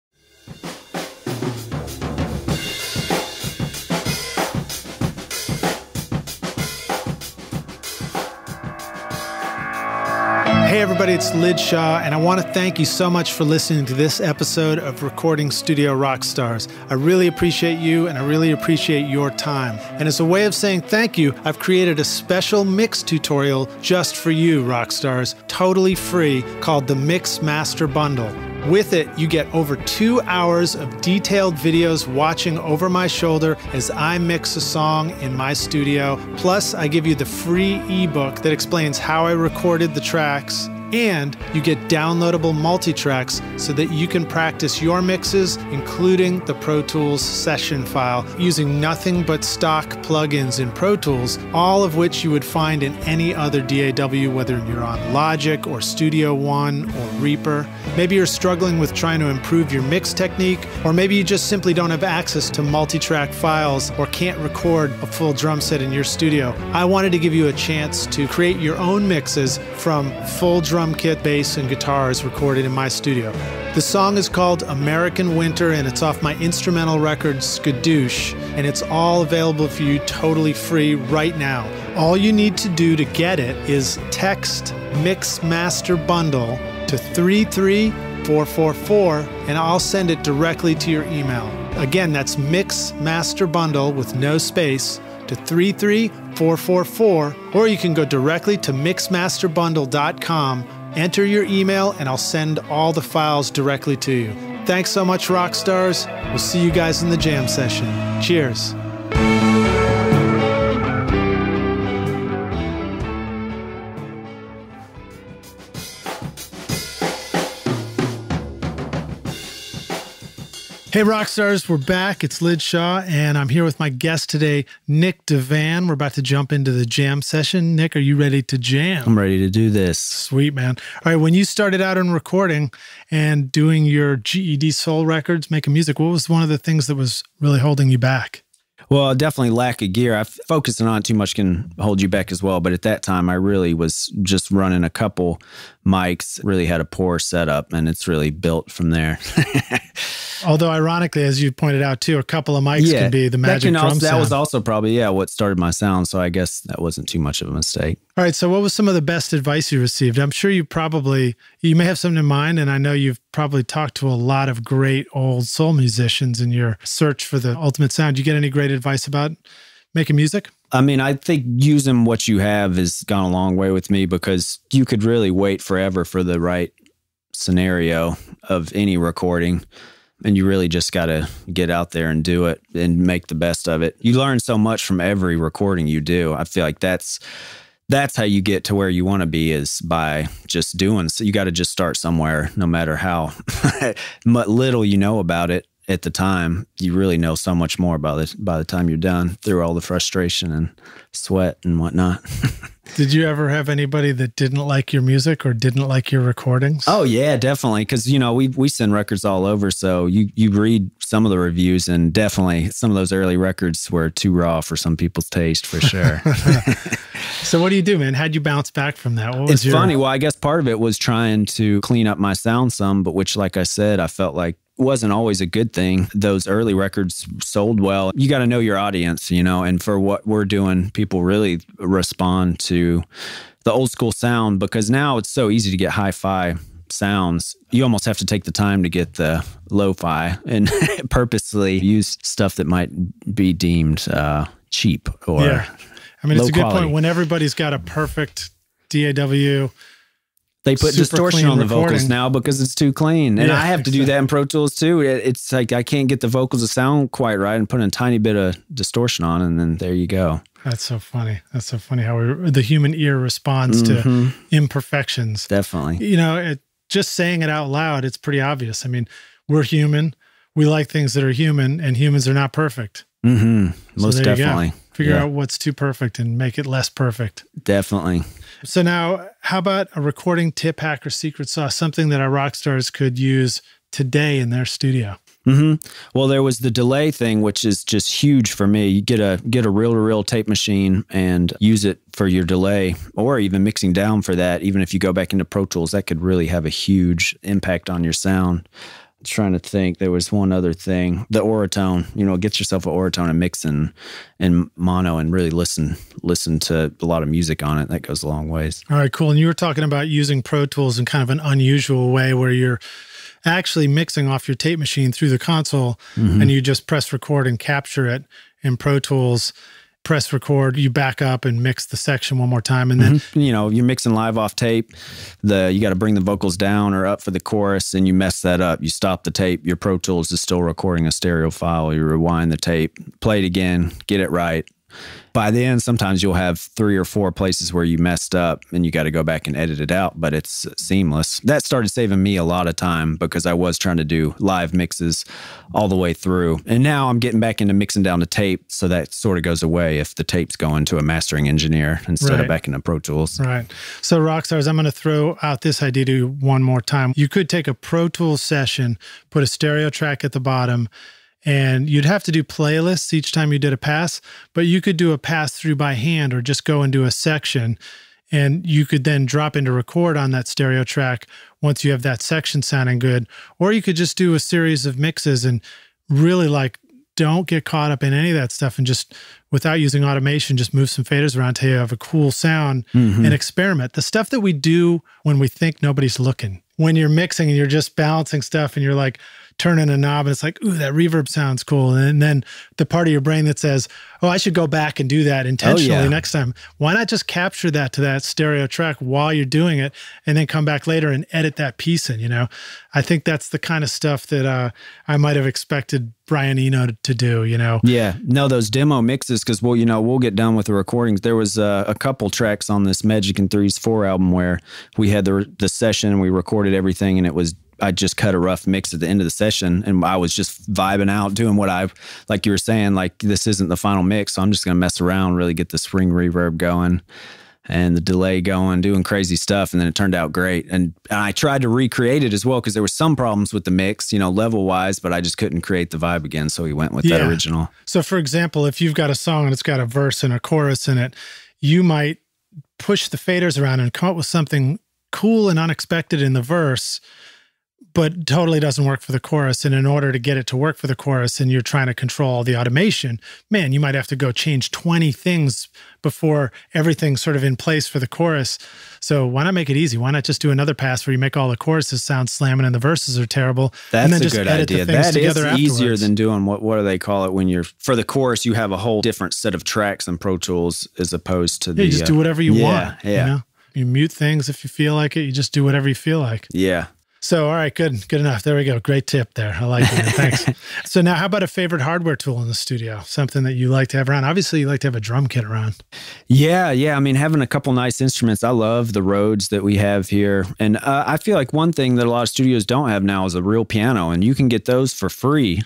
Hey everybody, it's Lid Shaw, and I want to thank you so much for listening to this episode of Recording Studio Rockstars. I really appreciate you, and I really appreciate your time. And as a way of saying thank you, I've created a special mix tutorial just for you, Rockstars, totally free, called the Mix Master Bundle. With it, you get over 2 hours of detailed videos watching over my shoulder as I mix a song in my studio. Plus, I give you the free ebook that explains how I recorded the tracks. And you get downloadable multitracks so that you can practice your mixes, including the Pro Tools session file, using nothing but stock plugins in Pro Tools, all of which you would find in any other DAW, whether you're on Logic or Studio One or Reaper. Maybe you're struggling with trying to improve your mix technique, or maybe you just simply don't have access to multitrack files or can't record a full drum set in your studio. I wanted to give you a chance to create your own mixes from full drum kit, bass, and guitars recorded in my studio. The song is called American Winter, and it's off my instrumental record Skadoosh, and it's all available for you totally free right now. All you need to do to get it is text Mix Master Bundle to 33444, and I'll send it directly to your email. Again, that's Mix Master Bundle with no space to 33444, or you can go directly to mixmasterbundle.com, enter your email, and I'll send all the files directly to you. Thanks so much, rock stars. We'll see you guys in the jam session. Cheers. Hey, rock stars, we're back. It's Lid Shaw, and I'm here with my guest today, Nick Devan. We're about to jump into the jam session. Nick, are you ready to jam? I'm ready to do this. Sweet, man. All right, when you started out in recording and doing your G.E.D. soul records, making music, what was one of the things that was really holding you back? Well, definitely lack of gear. Focusing on it too much can hold you back as well. But at that time, I really was just running a couple mics, really had a poor setup, and it's really built from there. Although, ironically, as you pointed out, too, a couple of mics can be the magic drum sound. That was also probably, what started my sound. So I guess that wasn't too much of a mistake. All right. So what was some of the best advice you received? I'm sure you may have something in mind, and I know you've probably talked to a lot of great old soul musicians in your search for the ultimate sound. Did you get any great advice about making music? I mean, I think using what you have has gone a long way with me, because you could really wait forever for the right scenario of any recording. And you really just got to get out there and do it and make the best of it. You learn so much from every recording you do. I feel like that's how you get to where you want to be, is by just doing. So you got to just start somewhere, no matter how little you know about it at the time. You really know so much more about it by the time you're done, through all the frustration and sweat and whatnot. Did you ever have anybody that didn't like your music or didn't like your recordings? Oh, yeah, definitely. Because, we send records all over. So you read some of the reviews, and definitely some of those early records were too raw for some people's taste, for sure. So what do you do, man? How'd you bounce back from that? It's funny. Well, I guess part of it was trying to clean up my sound some, but which, like I said, I felt like wasn't always a good thing. Those early records sold well. You got to know your audience, and for what we're doing, people really respond to the old school sound, because now it's so easy to get hi-fi sounds. You almost have to take the time to get the lo-fi and purposely use stuff that might be deemed cheap or I mean, it's a good quality. point. When everybody's got a perfect DAW, they put distortion on the vocals now because it's too clean. And I have to do that in Pro Tools too. It's like I can't get the vocals to sound quite right, and put a tiny bit of distortion on, and then there you go. That's so funny. That's so funny how the human ear responds to imperfections. Definitely. Just saying it out loud, it's pretty obvious. I mean, we're human. We like things that are human, and humans are not perfect. Most definitely. Figure out what's too perfect and make it less perfect. Definitely. So now, how about a recording tip, hack, or secret sauce, something that our rock stars could use today in their studio? Well, there was the delay thing, which is just huge for me. You get a reel-to-reel tape machine and use it for your delay, or even mixing down for that. Even if you go back into Pro Tools, that could really have a huge impact on your sound. Trying to think, there was one other thing, the Oratone. Get yourself an Oratone and mix in mono, and really listen to a lot of music on it. That goes a long ways. All right, cool. And you were talking about using Pro Tools in kind of an unusual way, where you're actually mixing off your tape machine through the console, and you just press record and capture it in Pro Tools. press record, you back up and mix the section one more time. And then, you're mixing live off tape. You got to bring the vocals down or up for the chorus, and you mess that up. You stop the tape. Your Pro Tools is still recording a stereo file. You rewind the tape, play it again, get it right. By the end, sometimes you'll have 3 or 4 places where you messed up and you got to go back and edit it out, but it's seamless. That started saving me a lot of time because I was trying to do live mixes all the way through. And now I'm getting back into mixing down the tape, so that sort of goes away if the tape's going to a mastering engineer instead of back into Pro Tools. Right. So Rockstars, I'm going to throw out this idea to you one more time. You could take a Pro Tools session, put a stereo track at the bottom, and you'd have to do playlists each time you did a pass, but you could do a pass through by hand or just go into a section, and you could then drop into record on that stereo track once you have that section sounding good. Or you could just do a series of mixes and really don't get caught up in any of that stuff, and just, without using automation, just move some faders around till you have a cool sound and experiment. The stuff that we do when we think nobody's looking, when you're mixing and you're just balancing stuff and you're like turning a knob and it's like, ooh, that reverb sounds cool. And then the part of your brain that says, oh, I should go back and do that intentionally next time. Why not just capture that to that stereo track while you're doing it and then come back later and edit that piece in, I think that's the kind of stuff that I might have expected Brian Eno to do, Yeah. No, those demo mixes, because we'll get done with the recordings. There was a couple tracks on this Magic and Threes 4 album where we had the session and we recorded everything, and I just cut a rough mix at the end of the session, and I was just vibing out, doing what like you were saying, like, this isn't the final mix, so I'm just going to mess around, really get the spring reverb going and the delay going, doing crazy stuff. And then it turned out great. And I tried to recreate it as well, because there were some problems with the mix, level wise, but I just couldn't create the vibe again. So we went with that original. So for example, if you've got a song and it's got a verse and a chorus in it, you might push the faders around and come up with something cool and unexpected in the verse, but totally doesn't work for the chorus. And in order to get it to work for the chorus, and you're trying to control all the automation, man, you might have to go change 20 things before everything's sort of in place for the chorus. So why not make it easy? Why not just do another pass where you make all the choruses sound slamming and the verses are terrible? That's and then a just good edit idea. The things that is together easier afterwards. than doing what do they call it when for the chorus, you have a whole different set of tracks in Pro Tools as opposed to you just do whatever you want. Yeah. You mute things if you feel like it. You just do whatever you feel like. Yeah. So, all right, good enough. There we go. Great tip there. I like it. Thanks. So now how about a favorite hardware tool in the studio? Something that you like to have around? Obviously, you like to have a drum kit around. Yeah. I mean, having a couple nice instruments. I love the Rhodes that we have here. And I feel like one thing that a lot of studios don't have now is a real piano, and you can get those for free,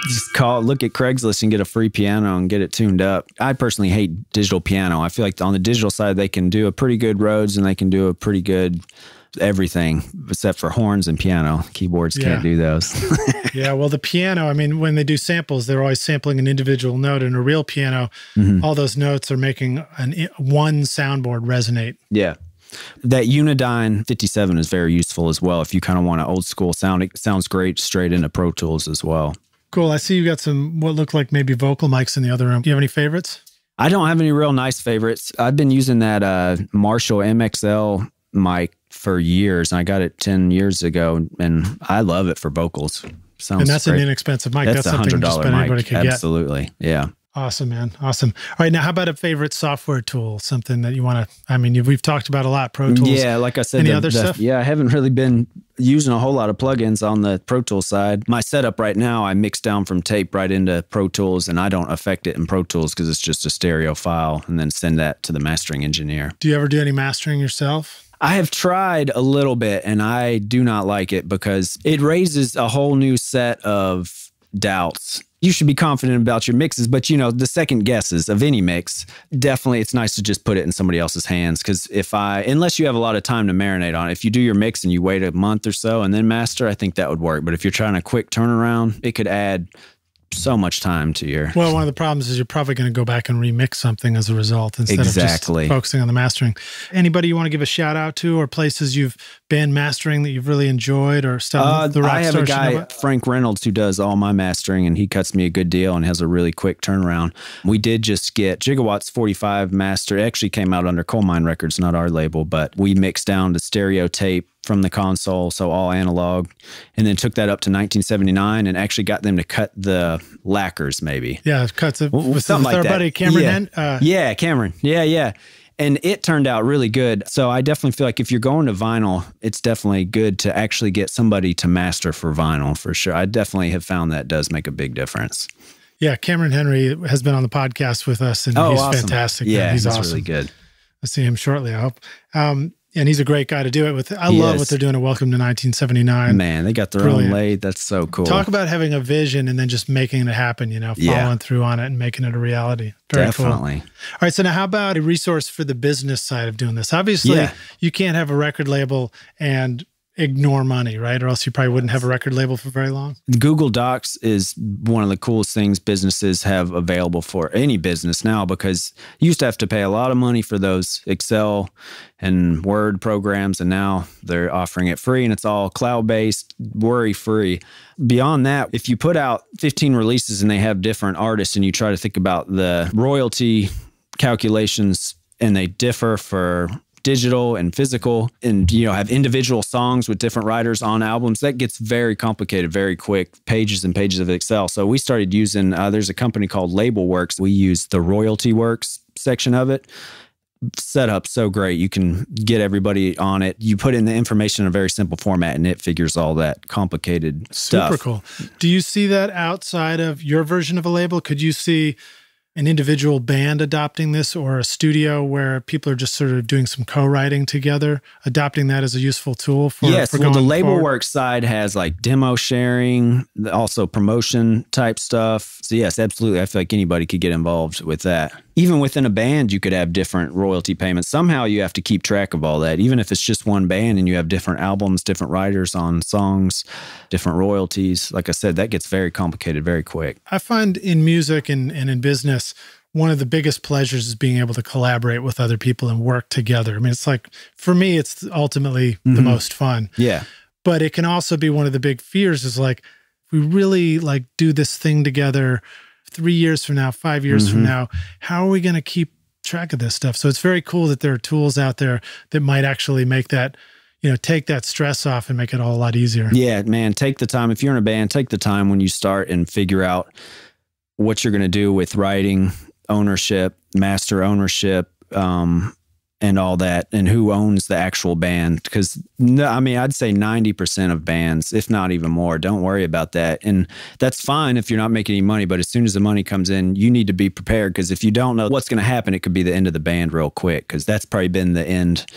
Just look at Craigslist and get a free piano and get it tuned up. I personally hate digital piano. I feel like on the digital side, they can do a pretty good Rhodes and they can do a pretty good everything except for horns and piano. Keyboards can't do those. Yeah, well, the piano, I mean, when they do samples, they're always sampling an individual note. In a real piano, all those notes are making one soundboard resonate. Yeah. That Unidyne 57 is very useful as well if you kind of want an old school sound. It sounds great straight into Pro Tools as well. Cool. I see you got some what look like maybe vocal mics in the other room. Do you have any favorites? I don't have any real nice favorites. I've been using that Marshall MXL mic for years. I got it 10 years ago, and I love it for vocals. Sounds and that's great. an inexpensive mic. That's something just about anybody mic. could get. Absolutely. Yeah. Awesome, man. Awesome. All right. Now, how about a favorite software tool? Something that you want to, I mean, we've talked about a lot, Pro Tools. Yeah, like I said. Any other stuff? Yeah, I haven't really been using a whole lot of plugins on the Pro Tools side. My setup right now, I mix down from tape right into Pro Tools, and I don't affect it in Pro Tools because it's just a stereo file, and then send that to the mastering engineer. Do you ever do any mastering yourself? I have tried a little bit, and I do not like it because it raises a whole new set of doubts. You should be confident about your mixes, but the second guesses of any mix, definitely it's nice to just put it in somebody else's hands. Because unless you have a lot of time to marinate on it, if you do your mix and you wait a month or so and then master, I think that would work. But if you're trying a quick turnaround, it could add so much time to your... Well, one of the problems is you're probably going to go back and remix something as a result instead of just focusing on the mastering. Anybody you want to give a shout out to, or places you've been mastering that you've really enjoyed, or stuff? I have a guy, Frank Reynolds, who does all my mastering, and he cuts me a good deal and has a really quick turnaround. We did just get Gigawatts 45 master. It actually came out under Coal Mine Records, not our label, but we mixed down the stereo tape from the console, so all analog, and then took that up to 1979 and actually got them to cut the lacquers maybe. Yeah, cuts it with something our like buddy that. Cameron. Yeah, Cameron. Yeah. And it turned out really good. So I definitely feel like if you're going to vinyl, it's definitely good to actually get somebody to master for vinyl for sure. I definitely have found that does make a big difference. Yeah, Cameron Henry has been on the podcast with us, and he's awesome. Fantastic. Yeah, he's awesome. Really good. I'll see him shortly, I hope. And he's a great guy to do it with. I love what they're doing at Welcome to 1979. Man, they got their own lathe. That's so cool. Talk about having a vision and then just making it happen, following through on it and making it a reality. Very Definitely. Cool. All right, so now how about a resource for the business side of doing this? Obviously, you can't have a record label and ignore money, right? Or else you probably wouldn't have a record label for very long. Google Docs is one of the coolest things businesses have available for any business now, because you used to have to pay a lot of money for those Excel and Word programs, and now they're offering it free, and it's all cloud-based, worry-free. Beyond that, if you put out 15 releases and they have different artists and you try to think about the royalty calculations and they differ for digital and physical, and have individual songs with different writers on albums, that gets very complicated very quick, pages and pages of Excel. So we started using, there's a company called LabelWorks. We use the Royalty Works section of it. Set up so great. You can get everybody on it. You put in the information in a very simple format and it figures all that complicated stuff. Super cool. Do you see that outside of your version of a label? Could you see an individual band adopting this, or a studio where people are just sort of doing some co-writing together, adopting that as a useful tool for Yes, for well, the going forward? LabelWorks side has like demo sharing, also promotion type stuff. So yes, absolutely. I feel like anybody could get involved with that. Even within a band, you could have different royalty payments. Somehow you have to keep track of all that. Even if it's just one band and you have different albums, different writers on songs, different royalties. Like I said, that gets very complicated very quick. I find in music and in business, one of the biggest pleasures is being able to collaborate with other people and work together. I mean, it's like, for me, it's ultimately the most fun. Yeah. But it can also be one of the big fears is like, if we really like do this thing together 3 years from now, 5 years from now, how are we going to keep track of this stuff? So it's very cool that there are tools out there that might actually make that, take that stress off and make it all a lot easier. Yeah, man, take the time. If you're in a band, take the time when you start and figure out what you're going to do with writing, ownership, master ownership, and all that, and who owns the actual band. Because, I'd say 90% of bands, if not even more, don't worry about that. And that's fine if you're not making any money, but as soon as the money comes in, you need to be prepared, because if you don't know what's going to happen, it could be the end of the band real quick, because that's probably been the end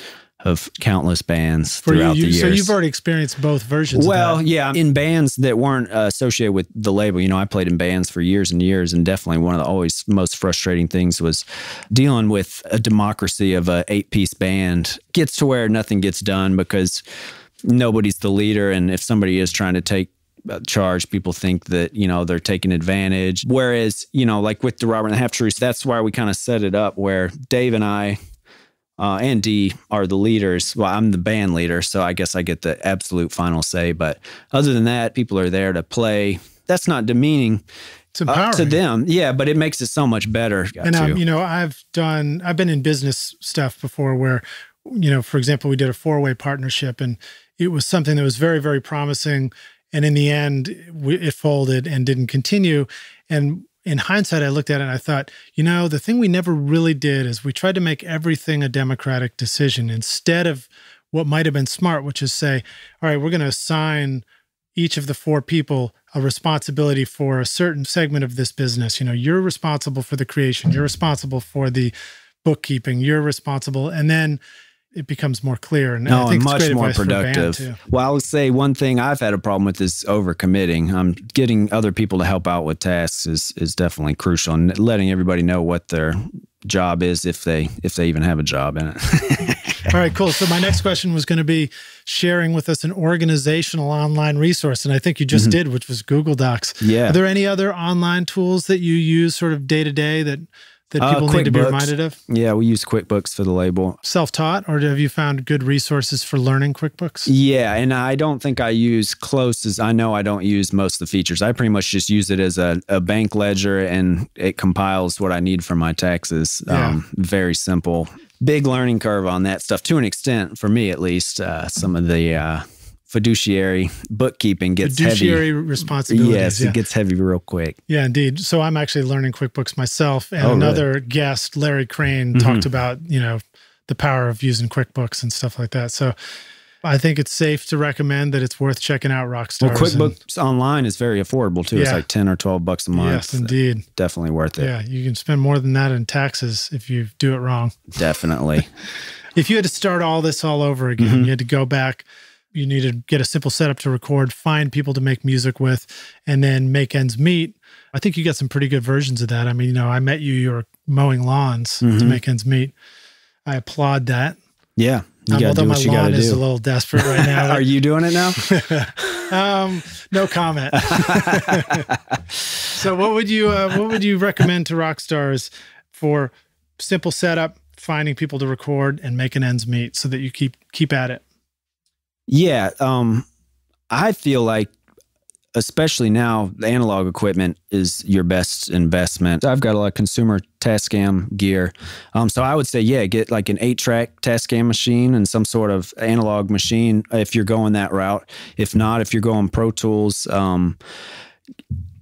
of countless bands throughout the years. So you've already experienced both versions of that. Yeah, in bands that weren't associated with the label. I played in bands for years and years, and definitely one of the always most frustrating things was dealing with a democracy of a 8-piece band. Gets to where nothing gets done because nobody's the leader, and if somebody is trying to take charge, people think that, they're taking advantage. Whereas, like with DeRobert and the Half Truths, that's why we kind of set it up where Dave and I and D are the leaders. Well, I'm the band leader, so I guess I get the absolute final say. But other than that, people are there to play. That's not demeaning to them. Yeah, but it makes it so much better. And I've been in business stuff before where, for example, we did a 4-way partnership, and it was something that was very, very promising. And in the end, it folded and didn't continue. And in hindsight, I looked at it and I thought, the thing we never really did is we tried to make everything a democratic decision instead of what might have been smart, which is say, all right, we're going to assign each of the 4 people a responsibility for a certain segment of this business. You're responsible for the creation. You're responsible for the bookkeeping. You're responsible. And then it becomes more clear. And I think much more productive. Well, I would say one thing I've had a problem with is overcommitting. Getting other people to help out with tasks is definitely crucial, and letting everybody know what their job is if they even have a job in it. All right, cool. So my next question was going to be sharing with us an organizational online resource, and I think you just did, which was Google Docs. Yeah. Are there any other online tools that you use sort of day to day that that people need to be reminded of? Yeah, we use QuickBooks for the label. Self-taught, or have you found good resources for learning QuickBooks? Yeah, and I don't think I use I know I don't use most of the features. I pretty much just use it as a bank ledger, and it compiles what I need for my taxes. Yeah. Very simple. Big learning curve on that stuff, to an extent, for me at least. Some of the fiduciary bookkeeping gets heavy. Fiduciary responsibilities. Yes, it gets heavy real quick. Yeah, indeed. So I'm actually learning QuickBooks myself. And another guest, Larry Crane, talked about, the power of using QuickBooks and stuff like that. So I think it's safe to recommend that it's worth checking out Rockstars. Well, QuickBooks Online is very affordable too. It's like $10 or $12 a month. Yes, indeed. Definitely worth it. Yeah, you can spend more than that in taxes if you do it wrong. Definitely. If you had to start all this all over again, you had to go back, you need to get a simple setup to record, find people to make music with, and then make ends meet. I think you got some pretty good versions of that. I mean, I met you were mowing lawns to make ends meet. I applaud that. Yeah. You got to do what you got to do. Although my lawn is a little desperate right now. Are you doing it now? No comment. So what would you recommend to Rockstars for simple setup, finding people to record, and making ends meet so that you keep at it? Yeah. I feel like, especially now, the analog equipment is your best investment. I've got a lot of consumer Tascam gear. So I would say, get like an 8-track Tascam machine and some sort of analog machine if you're going that route. If not, if you're going Pro Tools,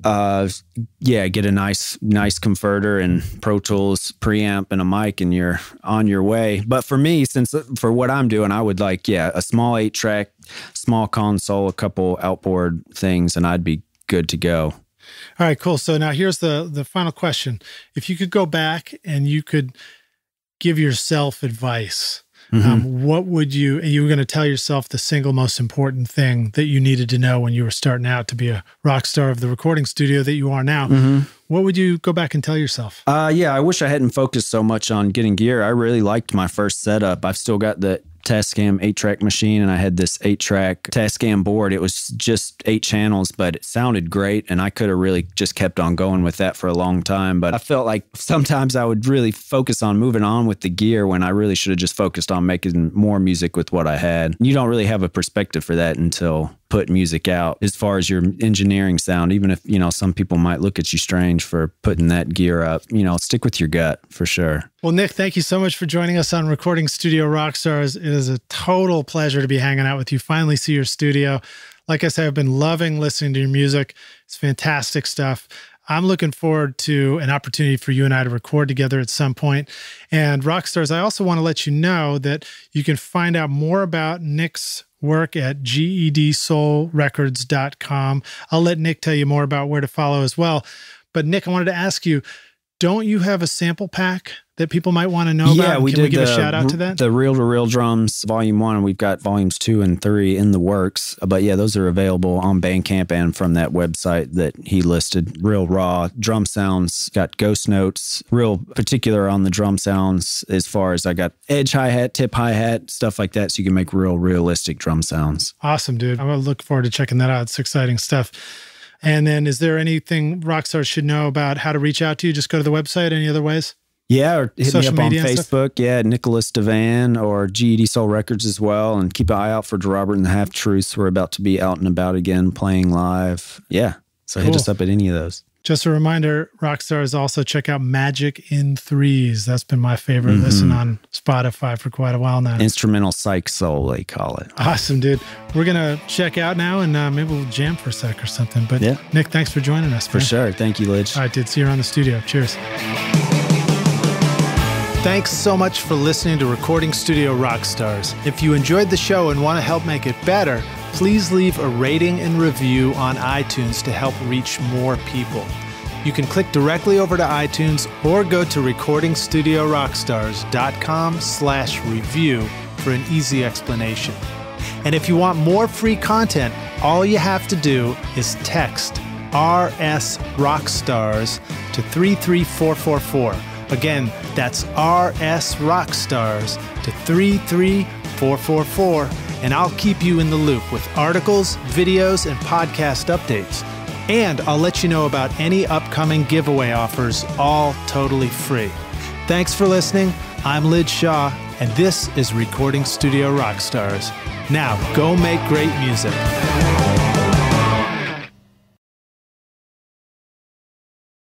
get a nice converter and Pro Tools preamp and a mic, and you're on your way. But for me, for what I'm doing, I would like, a small 8-track, small console, a couple outboard things, and I'd be good to go. All right, cool. So now here's the final question. If you could go back and you could give yourself advice, what would you were going to tell yourself the single most important thing that you needed to know when you were starting out to be a rock star of the recording studio that you are now? What would you go back and tell yourself? I wish I hadn't focused so much on getting gear. I really liked my first setup. I've still got the Tascam 8-track machine, and I had this 8-track Tascam board. It was just 8 channels, but it sounded great, and I could have really just kept on going with that for a long time. But I felt like sometimes I would really focus on moving on with the gear when I really should have just focused on making more music with what I had. You don't really have a perspective for that until put music out as far as your engineering sound. Even if, some people might look at you strange for putting that gear up, stick with your gut for sure. Well, Nick, thank you so much for joining us on Recording Studio Rockstars. It is a total pleasure to be hanging out with you. Finally see your studio. Like I said, I've been loving listening to your music. It's fantastic stuff. I'm looking forward to an opportunity for you and I to record together at some point. And Rockstars, I also want to let you know that you can find out more about Nick's work at GEDsoulrecords.com. I'll let Nick tell you more about where to follow as well. But Nick, I wanted to ask you, don't you have a sample pack that people might want to know about? Can we give a shout out to that? The Reel-to-Reel Drums Volume 1, and we've got Volumes 2 and 3 in the works. But those are available on Bandcamp and from that website that he listed. Real raw drum sounds, got ghost notes, real particular on the drum sounds as far as I got edge hi-hat, tip hi-hat, stuff like that, so you can make real realistic drum sounds. Awesome, dude. I'm going to look forward to checking that out. It's exciting stuff. And then is there anything Rockstars should know about how to reach out to you? Just go to the website. Any other ways? Yeah, or hit me up on Facebook. Yeah, Nicholas Devan or G.E.D Soul Records as well. And keep an eye out for DeRobert and the Half Truths. We're about to be out and about again, playing live. Yeah, so hit us up at any of those. Just a reminder, Rockstars, also check out Magic in Threes. That's been my favorite listen on Spotify for quite a while now. Instrumental psych soul, they call it. Awesome, dude. We're going to check out now, and maybe we'll jam for a sec or something. But yeah. Nick, thanks for joining us. For sure. Thank you, Lidge. All right, dude. See you around the studio. Cheers. Thanks so much for listening to Recording Studio Rockstars. If you enjoyed the show and want to help make it better, please leave a rating and review on iTunes to help reach more people. You can click directly over to iTunes or go to recordingstudiorockstars.com/review for an easy explanation. And if you want more free content, all you have to do is text RS Rockstars to 33444. Again, that's RS Rockstars to 33444, and I'll keep you in the loop with articles, videos, and podcast updates. And I'll let you know about any upcoming giveaway offers, all totally free. Thanks for listening. I'm Lid Shaw, and this is Recording Studio Rockstars. Now, go make great music.